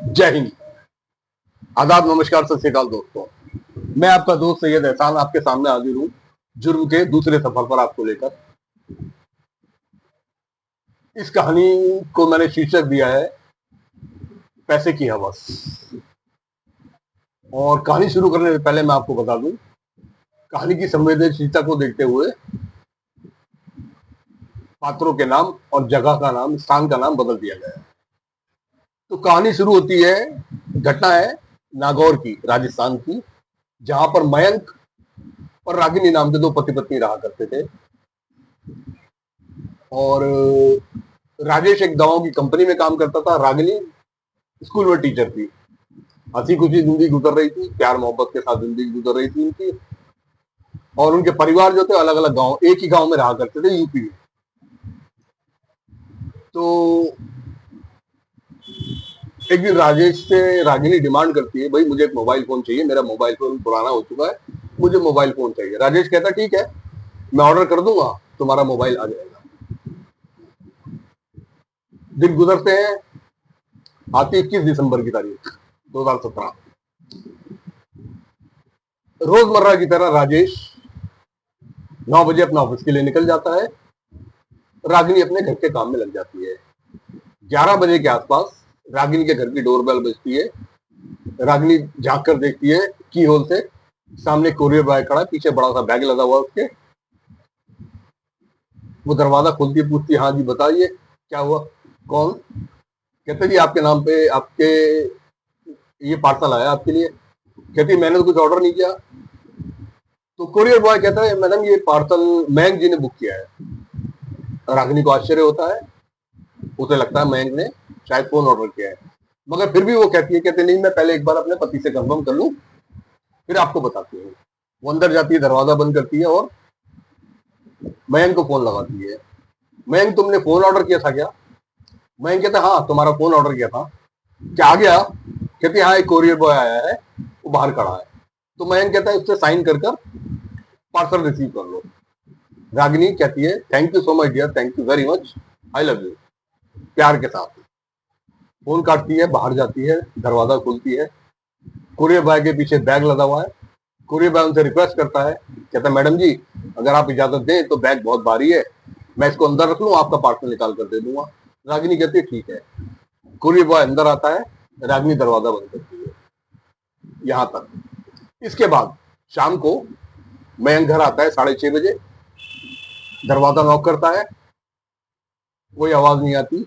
जय हिंद। आदाब, नमस्कार, सत श्री अकाल दोस्तों। मैं आपका दोस्त सैयद एहसान आपके सामने हाजिर हूँ जुर्म के दूसरे सफर पर आपको लेकर। इस कहानी को मैंने शीर्षक दिया है पैसे की हवस। और कहानी शुरू करने से पहले मैं आपको बता दूं, कहानी की संवेदनशीलता को देखते हुए पात्रों के नाम और जगह का नाम, स्थान का नाम बदल दिया गया है। तो कहानी शुरू होती है, घटना है नागौर की, राजस्थान की, जहां पर मयंक और रागिनी नाम के दो पति पत्नी रहा करते थे। और राजेश एक दवाओं की कंपनी में काम करता था, रागिनी स्कूल में टीचर थी। हंसी खुशी जिंदगी गुजर रही थी, प्यार मोहब्बत के साथ जिंदगी गुजर रही थी उनकी। और उनके परिवार जो थे अलग अलग गांव, एक ही गांव में रहा करते थे, यूपी में। तो एक दिन राजेश से रागिनी डिमांड करती है, भाई मुझे एक मोबाइल फोन चाहिए, मेरा मोबाइल फोन पुराना हो चुका है, मुझे मोबाइल फोन चाहिए। राजेश कहता ठीक है, मैं ऑर्डर कर दूंगा, तुम्हारा मोबाइल आ जाएगा। दिन गुजरते हैं, आती 21 दिसंबर की तारीख 2017। रोजमर्रा की तरह राजेश 9 बजे अपना ऑफिस के लिए निकल जाता है, रागिनी अपने घर के काम में लग जाती है। 11 बजे के आसपास रागिनी के घर की डोरबेल बजती है। रागिनी झांक कर देखती है की होल से, सामने कोरियर बॉय खड़ा है, पीछे बड़ा सा बैग लगा हुआ उसके। वो दरवाजा खोलती है, पूछती है, हाँ जी बताइए क्या हुआ, कौन? कहते जी आपके नाम पे आपके ये पार्सल आया आपके लिए। कहती मैंने तो कुछ ऑर्डर नहीं किया। तो कोरियर बॉय कहता है मैडम ये पार्सल मयंक जी ने बुक किया है। रागिनी को आश्चर्य होता है, उसे लगता है मयंक ने शायद फोन ऑर्डर किया है, मगर फिर भी वो कहती है, कहते नहीं मैं पहले एक बार अपने पति से कंफर्म कर लूं फिर आपको बताती हूँ। वो अंदर जाती है, दरवाजा बंद करती है और मयंक को फोन लगाती है। मयंक तुमने फोन ऑर्डर किया था क्या? मयंक कहता हाँ तुम्हारा फोन ऑर्डर किया था, क्या आ गया? कहती हाँ एक कोरियर बॉय आया है, वो बाहर खड़ा है। तो मयंक कहता है उससे साइन कर कर पार्सल रिसीव कर लो। रागिनी कहती है thank you so much dear, thank you very much, I love you, प्यार के साथ। फोन काटती है, बाहर जाती है, दरवाजा खोलती है, कुरियर बॉय के पीछे बैग लगा हुआ है। कुरियर बॉय उनसे रिक्वेस्ट करता है, कहता है मैडम जी अगर आप इजाजत दें तो बैग बहुत भारी है, मैं इसको अंदर रख लूं, आपका पार्सल निकाल कर दे दूंगा। रागिनी कहती है ठीक है। कुरियर बॉय अंदर आता है, रागिनी दरवाजा बंद करती है। यहां तक। इसके बाद शाम को मयंक घर आता है 6:30 बजे, दरवाजा नॉक करता है, कोई आवाज नहीं आती।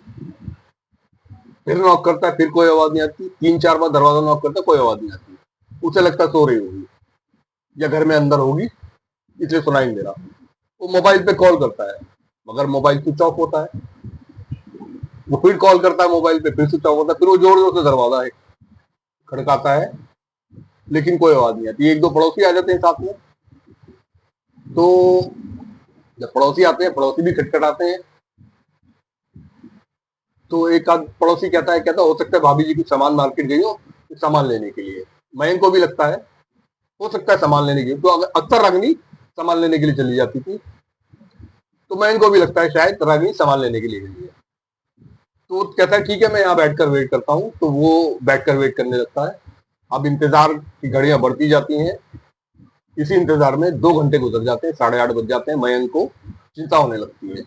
फिर नॉक करता है, फिर कोई आवाज नहीं आती। 3-4 बार दरवाजा नॉक करता है, कोई आवाज नहीं आती। उसे लगता सो रही होगी या घर में अंदर होगी, इसलिए सुनाई नहीं दे रहा। वो मोबाइल पे कॉल करता है, मगर मोबाइल स्विच ऑफ होता है। वो फिर कॉल करता है मोबाइल पे, फिर स्विच ऑफ होता है। फिर वो जोर जोर से दरवाजा खड़काता है, लेकिन कोई आवाज नहीं आती। एक दो पड़ोसी आ जाते हैं साथ में, तो जब पड़ोसी आते हैं, पड़ोसी भी खटखटाते हैं। तो एक आध पड़ोसी कहता है, कहता हो सकता है भाभी जी कुछ सामान मार्केट गई हो, कुछ सामान लेने के लिए। मयंक को भी लगता है हो सकता है सामान लेने के लिए, तो अक्सर रागिनी सामान लेने के लिए चली जाती थी। तो मयंक को भी लगता है शायद रागिनी सामान लेने के लिए गई है। तो कहता है ठीक है मैं यहाँ बैठकर वेट करता हूँ। तो वो बैठकर वेट करने लगता है। अब इंतजार की घड़ियां बढ़ती जाती हैं। इसी इंतजार में 2 घंटे गुजर जाते हैं, 8:30 बज जाते हैं। मयंक को चिंता होने लगती है।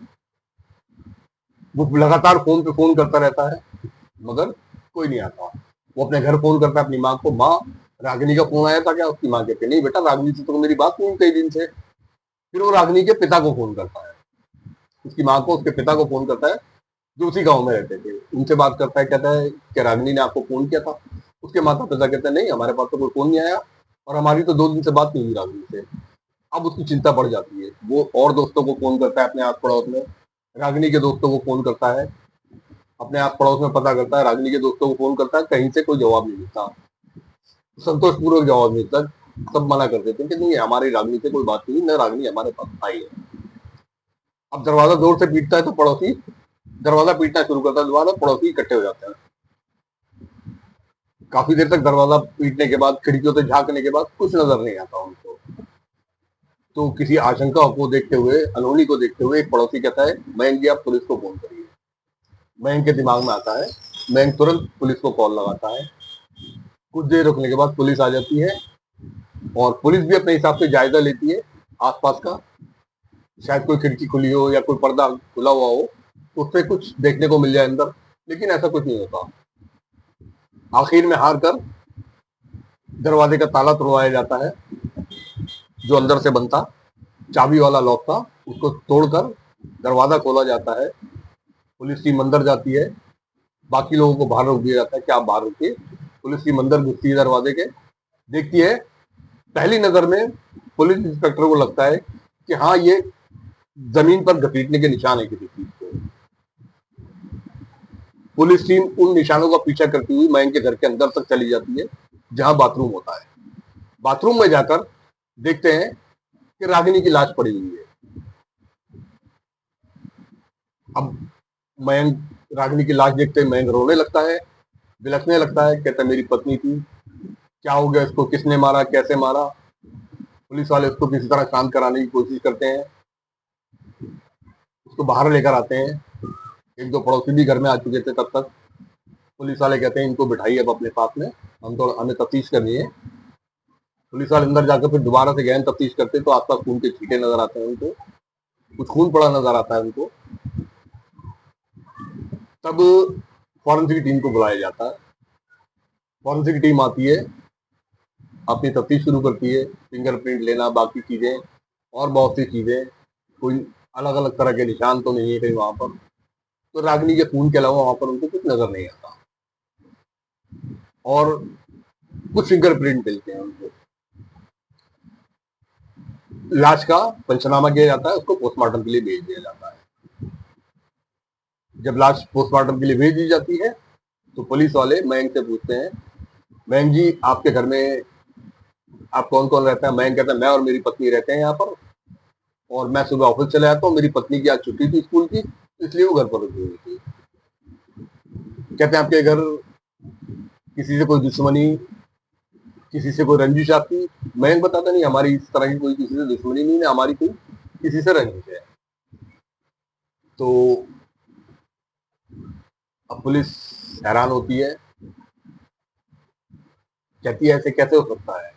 वो लगातार फोन पे फोन करता रहता है, मगर कोई नहीं आता। वो अपने घर फोन करता है अपनी माँ को, माँ रागिनी का फोन आया था क्या? उसकी माँ कहती है नहीं बेटा, रागिनी से तो मेरी बात नहीं हुई कई दिन से। फिर वो रागिनी के पिता को फोन करता है, उसकी माँ को उसके पिता को फोन करता है, जो उसी गांव में रहते थे। उनसे बात करता है, कहता है कि रागिनी ने आपको फोन किया था? उसके माता पिता कहते हैं नहीं हमारे पास तो कोई फोन नहीं आया, और हमारी तो 2 दिन से बात नहीं हुई रागिनी से। अब उसकी चिंता बढ़ जाती है। वो और दोस्तों को फोन करता है अपने आस पड़ोस में, रागिनी के दोस्तों को फोन करता है, अपने आस पड़ोस में पता करता है, रागिनी के दोस्तों को फोन करता है, कहीं से कोई जवाब नहीं मिलता, संतोषपूर्वक जवाब नहीं मिलता। सब मना कर देते हैं कि नहीं हमारी रागिनी से कोई बात नहीं, न रागिनी हमारे पास आई है। अब दरवाजा जोर से पीटता है तो पड़ोसी दरवाजा पीटना शुरू करता है दोबारा, पड़ोसी इकट्ठे हो जाते हैं। काफी देर तक दरवाजा पीटने के बाद, खिड़कियों से झांकने के बाद कुछ नजर नहीं आता उनको। तो किसी आशंका को देखते हुए, अनहोनी को देखते हुए, एक पड़ोसी कहता है मयंक जी आप पुलिस को फोन करिए। मयंक के दिमाग में आता है मयंक तुरंत पुलिस को कॉल लगाता है। कुछ देर रुकने के बाद पुलिस आ जाती है और पुलिस भी अपने हिसाब से जायजा लेती है आसपास का। शायद कोई खिड़की खुली हो या कोई पर्दा खुला हुआ हो तो उससे कुछ देखने को मिल जाए अंदर, लेकिन ऐसा कुछ नहीं होता। आखिर में हार कर दरवाजे का ताला तोड़वाया जाता है, जो अंदर से बनता चाबी वाला लॉक था उसको तोड़कर दरवाजा खोला जाता है। पुलिस टीम अंदर जाती है, बाकी लोगों को बाहर रोक दिया जाता है कि आप बाहर रुकिए। पुलिस टीम अंदर घुसती है दरवाजे के, देखती है। पहली नजर में पुलिस इंस्पेक्टर को लगता है कि हाँ, ये जमीन पर घसीटने के निशान है किसी चीज को। पुलिस टीम उन निशानों का पीछा करती हुई मयंक के घर के अंदर तक चली जाती है, जहां बाथरूम होता है। बाथरूम में जाकर देखते हैं कि रागिनी की लाश पड़ी हुई है। अब मयंक रागिनी की लाश देखते ही मयंक रोने लगता है, बिलखने लगता है, कहता है मेरी पत्नी थी, क्या हो गया इसको, किसने मारा, कैसे मारा। पुलिस वाले उसको किसी तरह शांत कराने की कोशिश करते हैं, उसको बाहर लेकर आते हैं। एक दो पड़ोसी भी घर में आ चुके थे तब तक। पुलिस वाले कहते हैं इनको बिठाइए अब अपने पास में, हमें तफ्तीश करनी है। पुलिस वाले अंदर जाकर फिर दोबारा से गहन तफ्तीश करते तो आसपास खून के छींटे नजर आते हैं उनको, कुछ खून पड़ा नजर आता है उनको। तब फॉरेंसिक टीम को बुलाया जाता है। फॉरेंसिक टीम आती है, अपनी तफ्तीश शुरू करती है, फिंगरप्रिंट लेना, बाकी चीजें और बहुत सी चीजें। कोई अलग अलग तरह के निशान तो नहीं है कहीं वहां पर, तो रागिनी के खून के अलावा वहां पर उनको कुछ नजर नहीं आता। और कुछ फिंगरप्रिंट मिलते हैं उनको। लाश का पंचनामा किया जाता है, उसको पोस्टमार्टम के लिए भेज दिया जाता है। जब लाश पोस्टमार्टम के लिए भेज दी जाती है तो पुलिस वाले मयंक से पूछते हैं, मयंक जी आपके घर में आप कौन कौन रहता है। मयंक कहता है मैं और मेरी पत्नी रहते हैं यहाँ पर, और मैं सुबह ऑफिस चले जाता हूँ, मेरी पत्नी की आज छुट्टी थी स्कूल की, इसलिए वो घर पर रुकी हुई थी। कहते हैं आपके घर किसी से कोई दुश्मनी, किसी से कोई रंजिश आपकी। मयंक बताता नहीं, हमारी इस तरह की कोई किसी से दुश्मनी नहीं है, हमारी कोई किसी से रंजिश है। तो अब पुलिस हैरान होती है, कहती है ऐसे कैसे हो सकता है।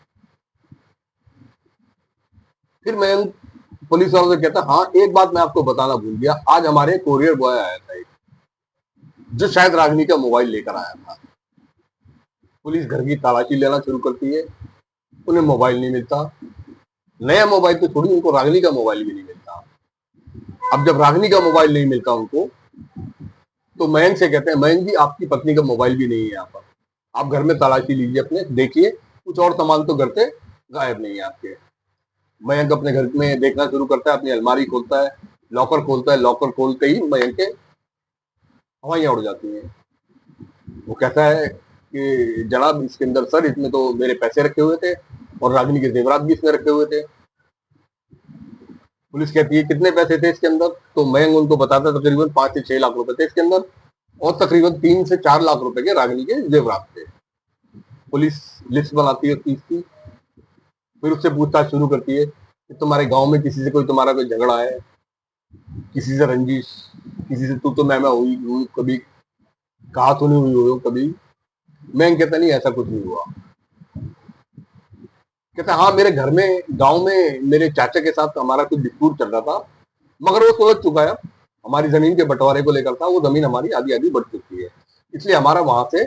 फिर मयंक पुलिस वालों से कहता है हाँ, एक बात मैं आपको बताना भूल गया, आज हमारे कोरियर बॉय आया था एक, जो शायद रागिनी का मोबाइल लेकर आया था। पुलिस घर की तलाशी लेना शुरू करती है, उन्हें मोबाइल नहीं मिलता। नया मोबाइल तो छोड़ी, उनको रागिनी का मोबाइल भी नहीं मिलता। अब जब रागिनी का मोबाइल नहीं मिलता उनको, तो मयंक से कहते हैं मयंक जी आपकी पत्नी का मोबाइल भी नहीं है यहाँ पर, आप घर में तलाशी लीजिए अपने, देखिए कुछ और सामान तो घर से गायब नहीं है आपके। मयंक अपने घर में देखना शुरू करता है, अपनी अलमारी खोलता है, लॉकर खोलता है। लॉकर खोलते ही मयंक के हवाइयां उड़ जाती हैं। वो कहता है कि जनाब इसके अंदर सर, इसमें तो मेरे पैसे रखे हुए थे और रागिनी के जेवरात भी इसमें रखे हुए थे। पुलिस कहती है कितने पैसे थे इसके अंदर, तो मयंक उनको बताता है तकरीबन 5 से 6 लाख रुपए थे इसके अंदर, और तकरीबन 3 से 4 लाख रुपए के रागिनी के जेवरात थे। पुलिस लिस्ट बनाती है उस चीज की, फिर उससे पूछताछ शुरू करती है कि तुम्हारे गांव में किसी से कोई तुम्हारा कोई झगड़ा है, किसी से रंजिश, किसी से तू तो मैं हुई कभी, कहा तो नहीं हुई हो कभी। मैं कहता नहीं ऐसा कुछ नहीं हुआ। कहता हाँ, मेरे घर में गांव में मेरे चाचा के साथ हमारा कुछ डिस्प्यूट चल रहा था, मगर वो सुलझ चुका है। हमारी जमीन के बंटवारे को लेकर था, वो जमीन हमारी आधी आधी बढ़ चुकी है, इसलिए हमारा वहां से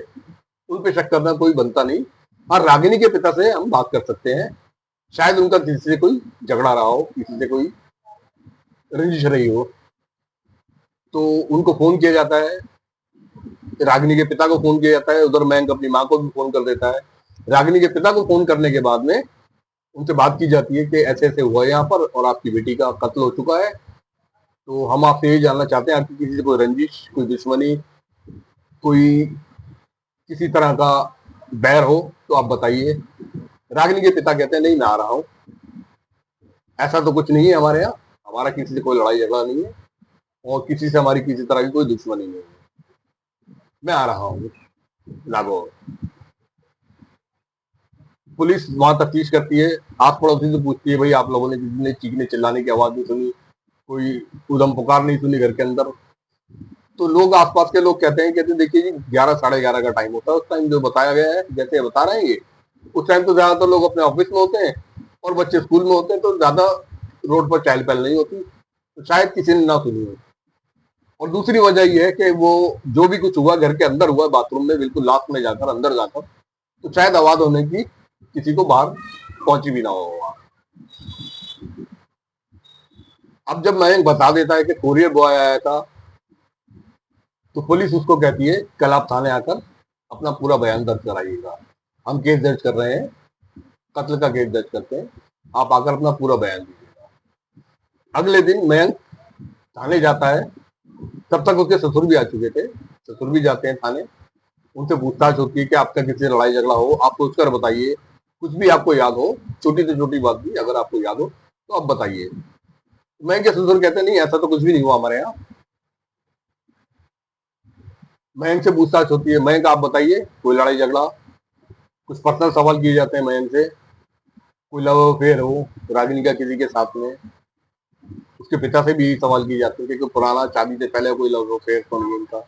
उन पे शक करना कोई बनता नहीं। हाँ, रागिनी के पिता से हम बात कर सकते हैं, शायद उनका किसी से कोई झगड़ा रहा हो, किसी से कोई रंजिश रही हो। तो उनको फोन किया जाता है, रागिनी के पिता को फोन किया जाता है, उधर मयंक अपनी माँ को भी फोन कर देता है। रागिनी के पिता को फोन करने के बाद में उनसे बात की जाती है कि ऐसे ऐसे हुआ है यहाँ पर और आपकी बेटी का कत्ल हो चुका है, तो हम आपसे ये जानना चाहते हैं आपकी किसी से कोई रंजिश, कोई दुश्मनी, कोई किसी तरह का बैर हो तो आप बताइए। रागिनी के पिता कहते हैं नहीं, मैं आ रहा हूँ, ऐसा तो कुछ नहीं है हमारे यहाँ, हमारा किसी से कोई लड़ाई झगड़ा नहीं है और किसी से हमारी किसी तरह की कोई दुश्मनी नहीं है, मैं आ रहा हूँ नागौर। पुलिस वहां तफ्तीश करती है, आस पड़ोसी से पूछती है भाई आप लोगों ने किसी ने चीखने चिल्लाने की आवाज नहीं सुनी, कोई उधम पुकार नहीं सुनी घर के अंदर। तो लोग, आसपास के लोग कहते हैं देखिए जी 11 साढ़े 11 का टाइम होता है उस टाइम जो बताया गया है, जैसे बता रहे हैं ये, उस टाइम तो ज्यादातर लोग अपने ऑफिस में होते हैं और बच्चे स्कूल में होते हैं, तो ज्यादा रोड पर चहल पहल नहीं होती, तो शायद किसी ने ना सुनी हो। और दूसरी वजह यह है कि वो जो भी कुछ हुआ घर के अंदर हुआ, बाथरूम में बिल्कुल लास्ट में जाकर, अंदर जाकर, तो शायद आवाज होने की किसी को बाहर पहुंची भी ना हो। अब जब मयंक बता देता है कि कोरियर बॉय आया था, तो पुलिस उसको कहती है कल आप थाने आकर अपना पूरा बयान दर्ज कराइएगा, हम केस दर्ज कर रहे हैं, कत्ल का केस दर्ज करते हैं, आप आकर अपना पूरा बयान दीजिएगा। अगले दिन मयंक थाने जाता है, तब तक उसके ससुर भी आ चुके थे, ससुर भी जाते हैं थाने, उनसे पूछताछ होती है कि आपका किसी से लड़ाई झगड़ा हो आप सोचकर बताइए, कुछ भी आपको याद हो, छोटी से छोटी बात भी अगर आपको याद हो तो आप बताइए। मयंक के ससुर कहते नहीं ऐसा तो कुछ भी नहीं हुआ हमारे यहाँ। मयंक से पूछताछ होती है, मयंक आप बताइए कोई लड़ाई झगड़ा, कुछ पर्सनल सवाल किए जाते हैं मयंक से, कोई लव अफेयर हो रागिनी का किसी के साथ में। उसके पिता से भी यही सवाल किए जाते हैं कि पुराना शादी से पहले कोई लव अफेयर तो नहीं उनका।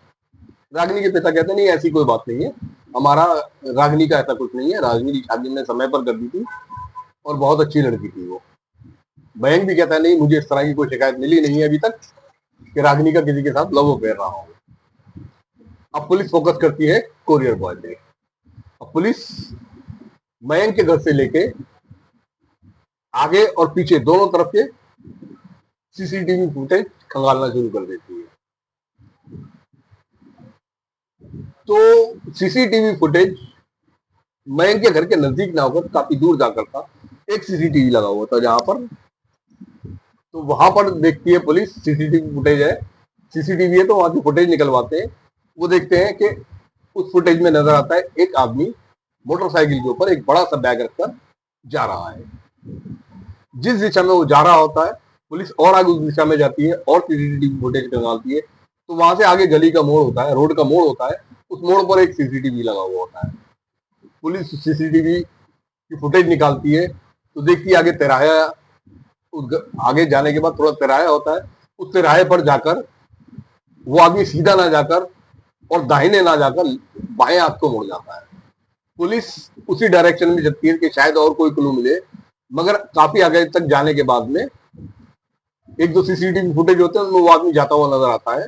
रागिनी के पिता कहते नहीं ऐसी कोई बात नहीं है, हमारा रागिनी का ऐसा कुछ नहीं है, रागिनी की शादी ने समय पर कर दी थी और बहुत अच्छी लड़की थी वो। मयंक भी कहता है नहीं मुझे इस तरह की कोई शिकायत मिली नहीं है अभी तक कि रागिनी का किसी के साथ लव अफेयर रहा हो। अब पुलिस फोकस करती है कोरियर बॉय पे। अब पुलिस मयंक के घर से लेके आगे और पीछे दोनों तरफ के सीसीटीवी फुटेज खंगालना शुरू कर देती है। तो सीसीटीवी फुटेज मयंक के घर के नजदीक ना होकर काफी दूर जाकर था, एक सीसीटीवी लगा हुआ था जहां पर, तो वहां पर देखती है पुलिस सीसीटीवी फुटेज है, सीसीटीवी है तो वहां की फुटेज निकलवाते हैं। वो देखते हैं कि उस फुटेज में नजर आता है एक आदमी मोटरसाइकिल के ऊपर एक बड़ा सा बैग रखकर जा रहा है। जिस दिशा में वो जा रहा होता है पुलिस और आगे उस दिशा में जाती है और सीसीटीवी फुटेज निकालती है, तो वहां से आगे गली का मोड़ होता है, रोड का मोड़ होता है, उस मोड़ पर एक सीसीटीवी लगा हुआ होता है। पुलिस सीसीटीवी की फुटेज निकालती है तो देखती है आगे तिराया, आगे जाने के बाद थोड़ा तिराया होता है, उस तिराहे पर जाकर वो आदमी सीधा ना जाकर और दाहिने ना जाकर बाएं हाथ को मुड़ जाता है। पुलिस उसी डायरेक्शन में चलती है कि शायद और कोई क्लू मिले, मगर काफी आगे तक जाने के बाद में एक दो सीसीटीवी फुटेज होते हैं उनमें वो आदमी जाता हुआ नजर आता है,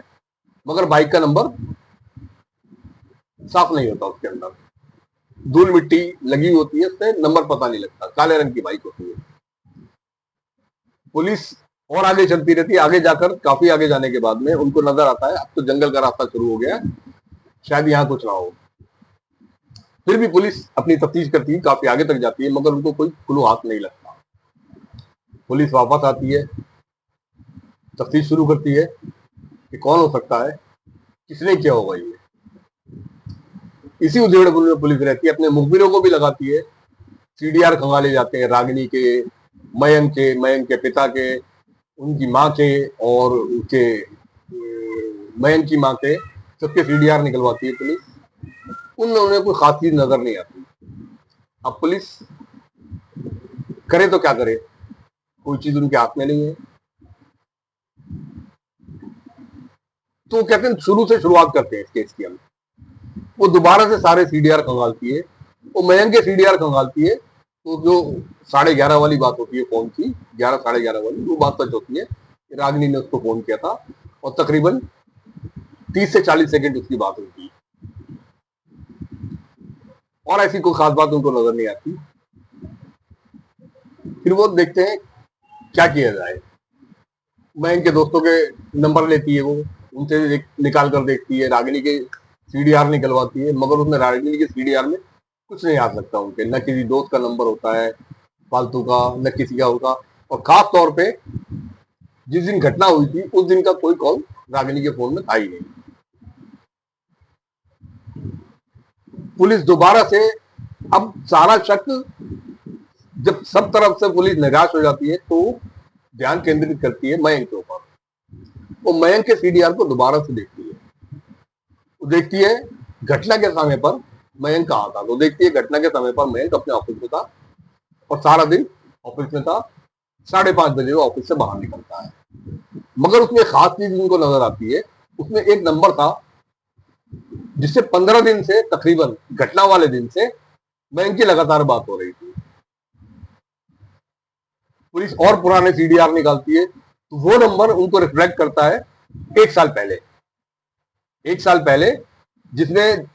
मगर बाइक का नंबर साफ नहीं होता, उसके अंदर धूल मिट्टी लगी होती है, उससे नंबर पता नहीं लगता, काले रंग की बाइक होती है। पुलिस और आगे चलती रहती है, आगे जाकर काफी आगे जाने के बाद में उनको नजर आता है अब तो जंगल का रास्ता शुरू हो गया, शायद यहाँ कुछ ना हो। फिर भी पुलिस अपनी तफ्तीश करती है, काफी आगे तक जाती है, मगर उनको कोई क्लू हाथ नहीं लगता। पुलिस वापस आती है, तफ्तीश शुरू करती है कि कौन हो सकता है, किसने किया होगा ये। इसी उधेड़ बुन में पुलिस रहती है, अपने मुखबिरों को भी लगाती है, सीडीआर खंगाले जाते हैं रागिनी के, मयंक के पिता के, उनकी माँ के और उसके मयंक की माँ के, सबके सीडीआर निकलवाती है पुलिस। उनमें उन्हें कोई खास चीज नजर नहीं आती। अब पुलिस करे तो क्या करे, कोई चीज उनके हाथ में नहीं है, तो कहते हैं शुरू से शुरुआत करते हैं इस केस की हम। वो दोबारा से सारे सीडीआर खंगालती है, वो मयंक के सीडीआर खंगालती है, तो जो 11:30 वाली बात होती है फोन की, 11 साढ़े 11 वाली वो बात सच होती है, रागिनी ने उसको फोन किया था और तकरीबन 30 से 40 सेकंड उसकी बात हुई थी, और ऐसी कोई खास बात उनको नजर नहीं आती। फिर वो देखते हैं क्या किया जाए। मयंक के दोस्तों के नंबर लेती है वो, उनसे निकाल कर देखती है, रागिनी के सीडीआर निकलवाती है, मगर उसमें रागिनी के सीडीआर में कुछ नहीं याद लगता उनके, न किसी दोस्त का नंबर होता है फालतू का, न किसी का होगा, और खास तौर पे जिस दिन घटना हुई थी उस दिन का कोई कॉल रागिनी के फोन में था ही नहीं। पुलिस दोबारा से, अब सारा शक, जब सब तरफ से पुलिस निराश हो जाती है तो ध्यान केंद्रित करती है मयंक के ऊपर। वो मयंक के सीडीआर को दोबारा से देखती है, वो देखती है घटना के समय पर मयंक कहाँ था, तो देखती है घटना के समय पर मयंक अपने ऑफिस में था और सारा दिन ऑफिस में था, 5:30 बजे वो ऑफिस से बाहर निकलता है। मगर उसमें खास चीज उनको नजर आती है उसमें एक नंबर था जिससे 15 दिन से, तकरीबन घटना वाले दिन से बैंक की लगातार बात हो रही थी। पुलिस और पुराने सीडीआर निकालती है तो वो नंबर उनको रिफ्लेक्ट करता है 1 साल पहले, 1 साल पहले, जिसमें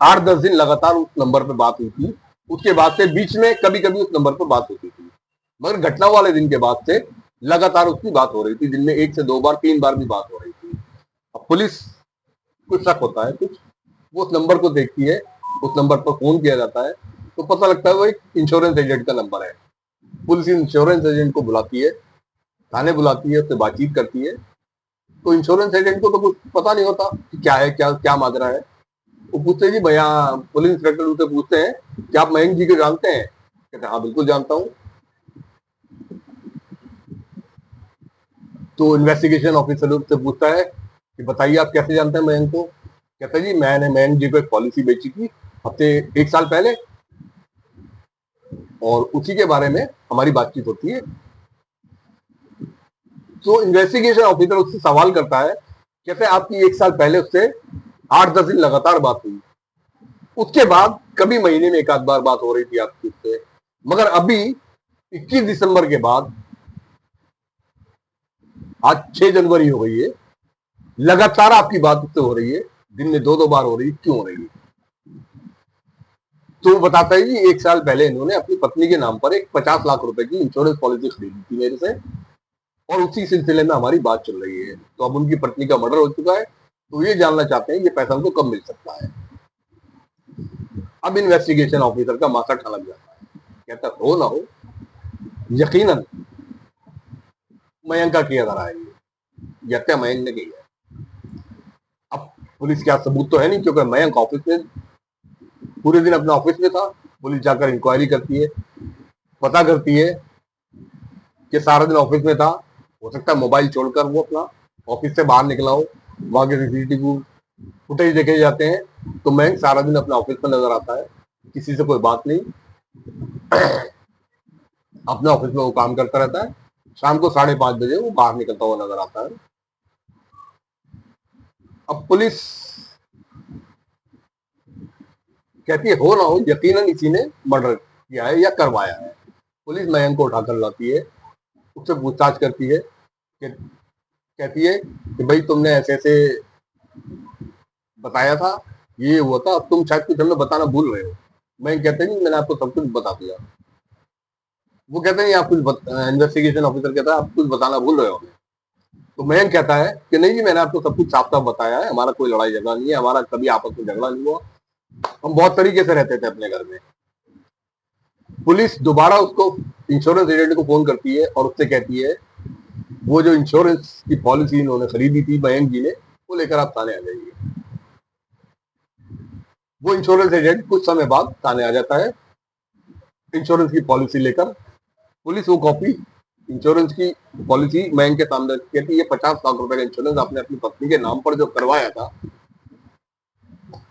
8-10 दिन लगातार उस नंबर पर बात हुई थी। उसके बाद से बीच में कभी कभी उस नंबर पर बात होती थी, मगर घटना वाले दिन के बाद से लगातार उसकी बात हो रही थी। दिन में 1 से 2 बार, 3 बार भी बात हो रही थी। अब पुलिस कुछ शक होता है, कुछ, वो उस नंबर को देखती है, उस नंबर पर फोन किया जाता है तो पता लगता है वो एक इंश्योरेंस एजेंट का नंबर है। पुलिस इंश्योरेंस एजेंट को बुलाती है, थाने बुलाती है, उससे बातचीत करती है। तो इंश्योरेंस एजेंट को तो कुछ पता नहीं होता कि क्या है, क्या क्या माजरा है। वो पूछते जी भैया, पुलिस इंस्पेक्टर उनसे पूछते हैं कि आप मयंक जी को जानते हैं? कहते हैं हाँ बिल्कुल जानता हूँ। तो इन्वेस्टिगेशन ऑफिसर उससे पूछता है कि बताइए आप कैसे जानते हैं मयंक को? कहता है जी मैंने मयंक जी को एक पॉलिसी बेची थी हफ्ते 1 साल पहले, और उसी के बारे में हमारी बातचीत होती है। तो इन्वेस्टिगेशन ऑफिसर उससे सवाल करता है, कहते हैं आपकी 1 साल पहले उससे 8-10 दिन लगातार बात हुई, उसके बाद कभी महीने में 1 आध बार बात हो रही थी आपकी उससे, मगर अभी 21 दिसंबर के बाद, आज 6 जनवरी हो गई है, लगातार आपकी बात उससे हो रही है, दिन में 2-2 बार हो रही है, क्यों हो रही है? तो वो बताता है कि 1 साल पहले इन्होंने अपनी पत्नी के नाम पर एक 50 लाख रुपए की इंश्योरेंस पॉलिसी खरीदी थी मेरे से, और उसी सिलसिले में हमारी बात चल रही है। तो अब उनकी पत्नी का मर्डर हो चुका है, तो ये जानना चाहते हैं ये पैसा उनको कब मिल सकता है। अब इन्वेस्टिगेशन ऑफिसर का माथा ठनक जाता है, कहता हो ना हो, यकीनन मयंक का किया जा रहा है, ये हत्या मयंक ने की है। अब पुलिस के पास सबूत तो है नहीं, क्योंकि मयंक ऑफिस में पूरे दिन अपने ऑफिस में था। पुलिस जाकर इंक्वायरी करती है, पता करती है कि सारा दिन ऑफिस में था, हो सकता है मोबाइल छोड़कर वो अपना ऑफिस से बाहर निकला हो। वहां के सीसीटीवी फुटेज देखे जाते हैं तो मयंक सारा दिन अपने ऑफिस में नजर आता है, किसी से कोई बात नहीं, अपने ऑफिस में वो काम करता रहता है। शाम को 5:30 बजे वो बाहर निकलता हुआ नजर आता है। अब पुलिस कहती है हो ना हो, यकीनन इसी ने मर्डर किया है या करवाया है। पुलिस मयंक को उठाकर लाती है, उससे पूछताछ करती है कि, कहती है कि भाई तुमने ऐसे ऐसे बताया था, ये हुआ था, अब तुम शायद कुछ हमें बताना भूल रहे हो। मयंक कहते नहीं मैंने आपको सब कुछ बता दिया। वो कहते नहीं आप कुछ, इन्वेस्टिगेशन ऑफिसर कहता है आप कुछ बताना भूल रहे हो हमें। तो मयंक कहता है कि नहीं जी मैंने आपको सब कुछ साफ साफ बताया है, हमारा कोई लड़ाई झगड़ा नहीं है, हमारा कभी आपस में झगड़ा नहीं हुआ, हम बहुत तरीके से रहते थे अपने घर में। पुलिस दोबारा उसको, इंश्योरेंस एजेंट को फोन करती है और उससे कहती है वो जो इंश्योरेंस की पॉलिसी इन्होंने खरीदी थी मयंक जी ने, वो लेकर आप थाने आ जाइए। वो इंश्योरेंस एजेंट कुछ समय बाद थाने आ जाता है इंश्योरेंस की पॉलिसी लेकर। पुलिस वो कॉपी इंश्योरेंस की पॉलिसी मयंक के सामने कहती है 50 लाख रुपए का इंश्योरेंस आपने अपनी पत्नी के नाम पर जो करवाया था,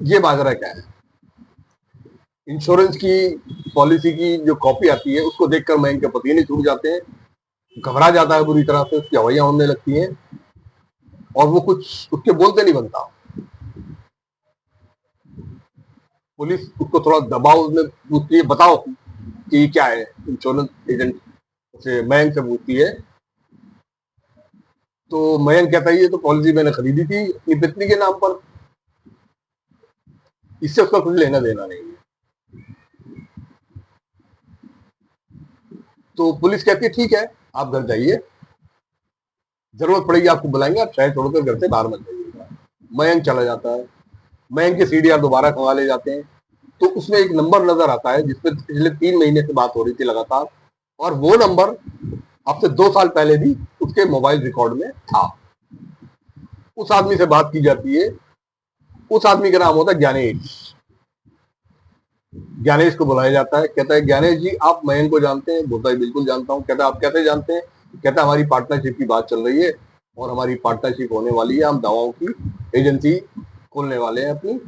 ये माजरा क्या है? इंश्योरेंस की पॉलिसी की जो कॉपी आती है उसको देखकर मयंक के पसीने छूट जाते हैं, घबरा जाता है बुरी तरह से, उसकी हवाइयां उड़ने लगती हैं और वो कुछ उसके बोलते नहीं बनता। पुलिस उसको थोड़ा दबाव में पूछती है बताओ कि ये क्या है। इंश्योरेंस एजेंट से मयंक से पूछती है तो मयंक कहता है ये तो पॉलिसी मैंने खरीदी थी अपनी पत्नी के नाम पर, इससे उसका कुछ लेना देना नहीं है। तो पुलिस कहती है ठीक है आप घर जाइए, जरूरत पड़ेगी आपको बुलाएंगे, आप शहर छोड़कर घर से बाहर मत जाइएगा। मयंक चला जाता है। मयंक के सीडीआर दोबारा खंगाले जाते हैं तो उसमें एक नंबर नजर आता है जिसमें पिछले 3 महीने से बात हो रही थी लगातार, और वो नंबर अब से 2 साल पहले भी उसके मोबाइल रिकॉर्ड में था। उस आदमी से बात की जाती है, उस आदमी का नाम होता है ज्ञानेश। ज्ञानेश को बुलाया जाता है, कहता है ज्ञानेश जी आप मयंक को जानते हैं? बोलता है बिल्कुल जानता हूँ। कहता है आप कैसे जानते हैं? कहता है हमारी पार्टनरशिप की बात चल रही है और हमारी पार्टनरशिप होने वाली है, हम दवाओं की एजेंसी खोलने वाले हैं अपनी,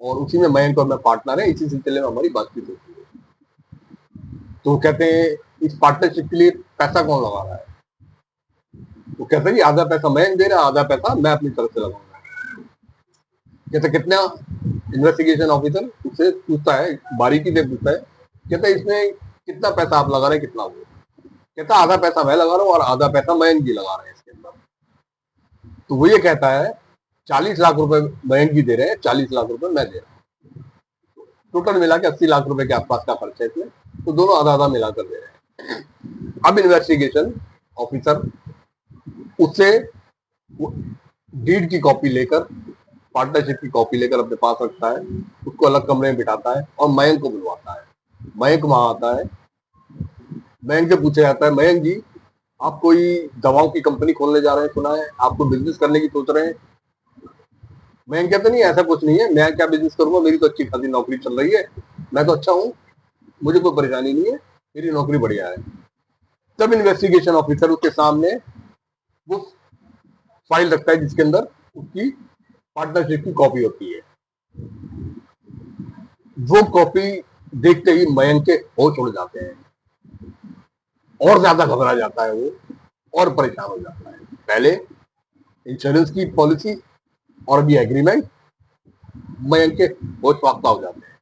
और उसी में मयंक और मैं पार्टनर है, इसी सिलसिले में हमारी बातचीत होती है। तो कहते हैं इस पार्टनरशिप के लिए पैसा कौन लगा रहा है? तो कहते हैं आधा पैसा मयंक दे रहा है, आधा पैसा मैं अपनी तरफ से लगाऊंगा। कहते कितना, इन्वेस्टिगेशन ऑफिसर उससे पूछता है, बारीकी से पूछता है, कहता है इसमें कितना पैसा आप लगा रहे हैं, कितना वो, कहता आधा पैसा मैं लगा रहा हूँ और आधा पैसा मयंक जी लगा रहे हैं इसके अंदर। तो वो ये कहता है 40 लाख रुपए मयंक जी दे रहे हैं, 40 लाख रुपए मैं दे रहा हूँ, टोटल मिला के 80 लाख रुपए के आसपास का खर्च है इसमें, तो दोनों आधा आधा मिलाकर दे रहे हैं। अब इन्वेस्टिगेशन ऑफिसर उससे डीड की कॉपी लेकर, पार्टनरशिप की कॉपी लेकर अपने पास रखता है, उसको अलग कमरे में बिठाता है और मयंक को बुलवाता है। मयंक वहां आता है, मयंक से पूछा जाता है, मयंक जी आप कोई दवाओं की कंपनी खोलने जा रहे हैं, सुना है आपको बिजनेस करने की सोच रहे हैं। मयंक कहते नहीं ऐसा कुछ नहीं है, मैं क्या बिजनेस करूंगा, मेरी तो अच्छी खासी नौकरी चल रही है, मैं तो अच्छा हूँ, मुझे कोई परेशानी नहीं है, मेरी नौकरी बढ़िया है। तब इन्वेस्टिगेशन ऑफिसर उसके सामने वो फाइल रखता है जिसके अंदर उसकी पार्टनरशिप की कॉपी होती है। वो कॉपी देखते ही मयंक के होश उड़ जाते हैं, और ज्यादा घबरा जाता है वो, और परेशान हो जाता है। पहले इंश्योरेंस की पॉलिसी और अभी एग्रीमेंट, मयंक के होश वाख्ता हो जाते हैं।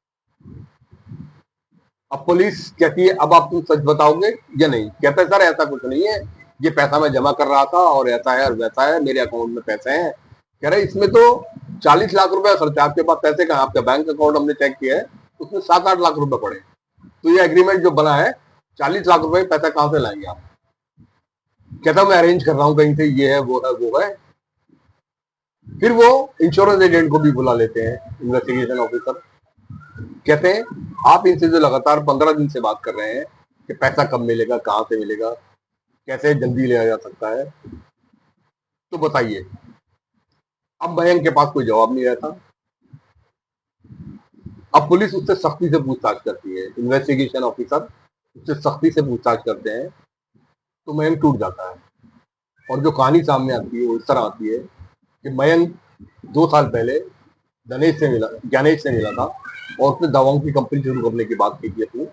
अब पुलिस कहती है अब आप तुम सच बताओगे या नहीं। कहता है सर ऐसा कुछ नहीं है, ये पैसा मैं जमा कर रहा था और ऐसा है और वैसा है, मेरे अकाउंट में पैसे हैं। कह रहे इसमें तो 40 लाख रुपए खर्चा, आपके पास पैसे कहाँ, आपका बैंक अकाउंट हमने चेक किया है उसमें 7-8 लाख रुपए पड़े, तो ये एग्रीमेंट जो बना है 40 लाख रुपए पैसा कहां से लाएंगे आप। कहता मैं अरेंज कर रहा हूं कहीं से, ये है वो है वो है। फिर वो इंश्योरेंस एजेंट को भी बुला लेते हैं इन्वेस्टिगेशन ऑफिसर, कहते हैं आप इनसे जो लगातार 15 दिन से बात कर रहे हैं कि पैसा कब मिलेगा, कहां से मिलेगा, कैसे जल्दी लिया जा सकता है, तो बताइए। अब मयंक के पास कोई जवाब नहीं रहता। अब पुलिस उससे सख्ती से पूछताछ करती है, इन्वेस्टिगेशन ऑफिसर उससे सख्ती से पूछताछ करते हैं, तो मयंक टूट जाता है। और जो कहानी सामने आती है वो इस तरह आती है कि मयंक 2 साल पहले ज्ञानेश से मिला था और उसने दवाओं की कंपनी शुरू करने की बात की थी, अपनी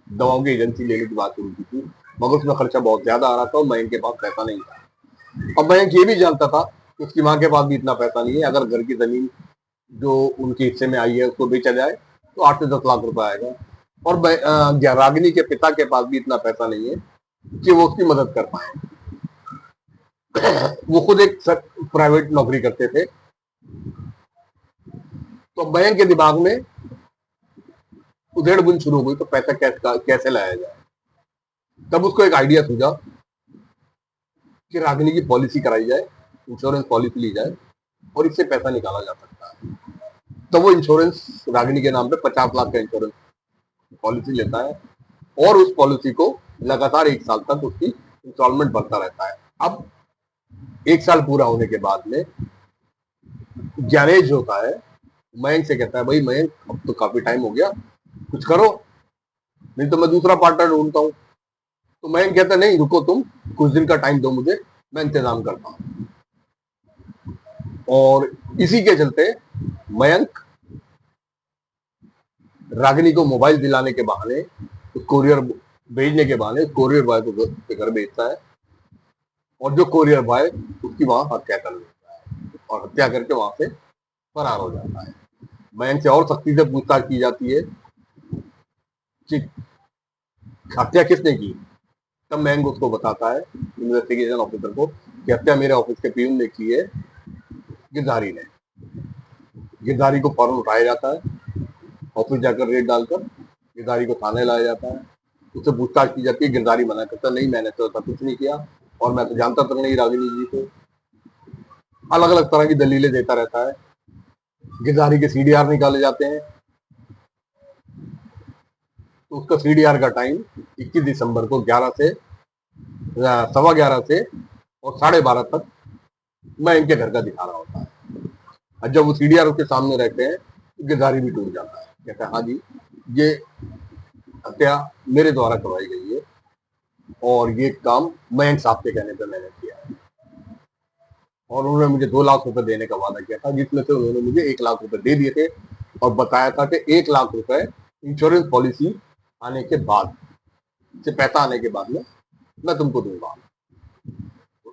दवाओं की एजेंसी लेने की बात शुरू की थी, मगर उसमें खर्चा बहुत ज्यादा आ रहा था और मयंक के पास पैसा नहीं था। अब मयंक ये भी जानता था कि उसकी माँ के पास भी इतना पैसा नहीं है, अगर घर की जमीन जो उनके हिस्से में आई है उसको बेचा जाए तो 8 से 10 लाख रुपए आएगा, और रागिनी के पिता के पास भी इतना पैसा नहीं है कि वो उसकी मदद कर पाए। वो खुद एक प्राइवेट नौकरी करते थे। तो मयंक के दिमाग में उधेड़ बुन शुरू हो गई, तो पैसा कैसे लाया जाए। तब उसको एक आइडिया सूझा कि रागिनी की पॉलिसी कराई जाए, इंश्योरेंस पॉलिसी ली जाए और इससे पैसा निकाला जा सकता है। तो वो इंश्योरेंस रागिनी के नाम पे 50 लाख का इंश्योरेंस पॉलिसी लेता है और उस पॉलिसी को लगातार 1 साल तक उसकी इंस्टॉलमेंट भरता रहता है। अब 1 साल पूरा होने के बाद में ज्ञानेश होता है, मयंक से कहता है भाई मयंक अब तो काफी टाइम हो गया, कुछ करो, नहीं तो मैं दूसरा पार्टनर ढूंढता हूँ। तो मयंक कहता है नहीं रुको, तुम कुछ दिन का टाइम दो मुझे, मैं इंतजाम करता हूँ। और इसी के चलते मयंक रागिनी को मोबाइल दिलाने के बहाने, कोरियर भेजने के बहाने कोरियर बॉय को घर भेजता है, और जो कोरियर बॉय उसकी वहां हत्या कर देता है और हत्या करके वहां से फरार हो जाता है। मयंक से और सख्ती से पूछताछ की जाती है कि हत्या किसने की। तब मयंक उसको बताता है, इन्वेस्टिगेशन ऑफिसर को, कि हत्या मेरे ऑफिस के पीयून ने की है, गिरधारी ने। गिरधारी को फौरन उठाया जाता है, ऑफिस जाकर रेड डालकर गिरधारी को थाने लाया जाता है। उससे पूछताछ की जाती है, गिरधारी मना करता नहीं मैंने तो ऐसा कुछ नहीं किया और मैं तो जानता तक नहीं रागिनी जी को। अलग अलग तरह की दलीलें देता रहता है। गिरधारी के सीडीआर निकाले जाते हैं, तो उसका सीडीआर का टाइम 21 दिसंबर को 11 से 11:15 से और 12:30 तक मैं इनके घर का दिखा रहा होता है। और जब वो सीडीआर उसके सामने रहते हैं तो गिरधारी भी टूट जाता है, कहता है हाँ जी ये हत्या मेरे द्वारा करवाई गई है और ये काम मयंक साहब के कहने पर मैंने किया है, और उन्होंने मुझे 2 लाख रुपए देने का वादा किया था, जिसमें से उन्होंने मुझे 1 लाख रुपए दे दिए थे और बताया था कि 1 लाख रुपए इंश्योरेंस पॉलिसी आने के बाद से, पैसा आने के बाद में मैं तुमको दूंगा।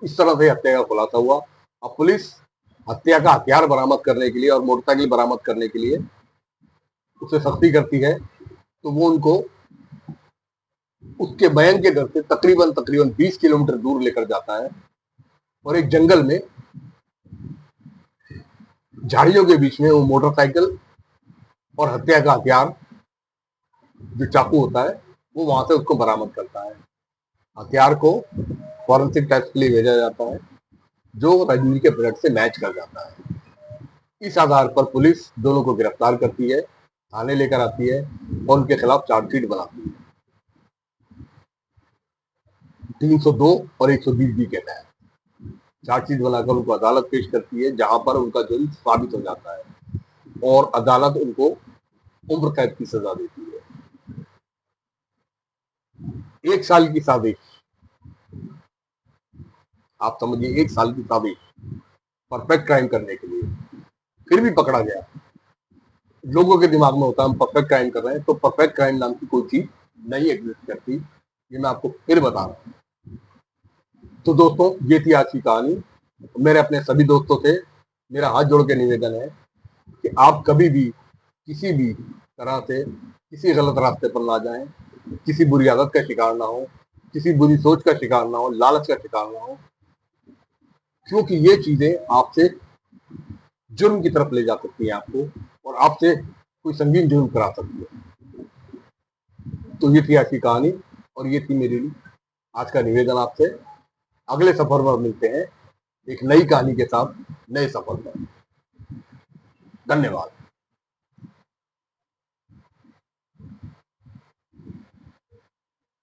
इस तरह से हत्या का खुलासा हुआ। अब पुलिस हत्या का हथियार बरामद करने के लिए और मोटरसाइकिल बरामद करने के लिए उसे सख्ती करती है, तो वो उनको उसके बहन के घर से तकरीबन तकरीबन 20 किलोमीटर दूर लेकर जाता है और एक जंगल में झाड़ियों के बीच में वो मोटरसाइकिल और हत्या का हथियार जो चाकू होता है वो वहां से उसको बरामद करता है। हथियार को फॉरेंसिक टेस्ट के लिए भेजा जाता है जो रजनी के ब्लड से मैच कर जाता है। इस आधार पर पुलिस दोनों को गिरफ्तार करती है, थाने लेकर आती है और उनके खिलाफ चार्जशीट बनाती है 302 और 120 बी के तहत। चार्जशीट बनाकर उनको अदालत पेश करती है जहां पर उनका जुर्म साबित हो जाता है और अदालत उनको उम्र कैद की सजा देती है। 1 साल की साजिश, आप समझिए 1 साल की साजिश परफेक्ट क्राइम करने के लिए, फिर भी पकड़ा गया। लोगों के दिमाग में होता है हम परफेक्ट क्राइम कर रहे हैं, तो परफेक्ट क्राइम नाम की कोई चीज नहीं एग्जिस्ट करती, ये मैं आपको फिर बता रहा हूँ। तो दोस्तों ये थी आज की कहानी। मेरे अपने सभी दोस्तों से मेरा हाथ जोड़ के निवेदन है कि आप कभी भी किसी भी तरह से किसी गलत रास्ते पर ना जाएं, किसी बुरी आदत का शिकार ना हो, किसी बुरी सोच का शिकार ना हो, लालच का शिकार ना हो, क्योंकि ये चीजें आपसे जुर्म की तरफ ले जा सकती है आपको और आपसे कोई संगीन जुर्म करा सकती है। तो ये थी आज की कहानी और ये थी मेरी आज का निवेदन आपसे। अगले सफर में मिलते हैं एक नई कहानी के साथ, नए सफर पर। धन्यवाद।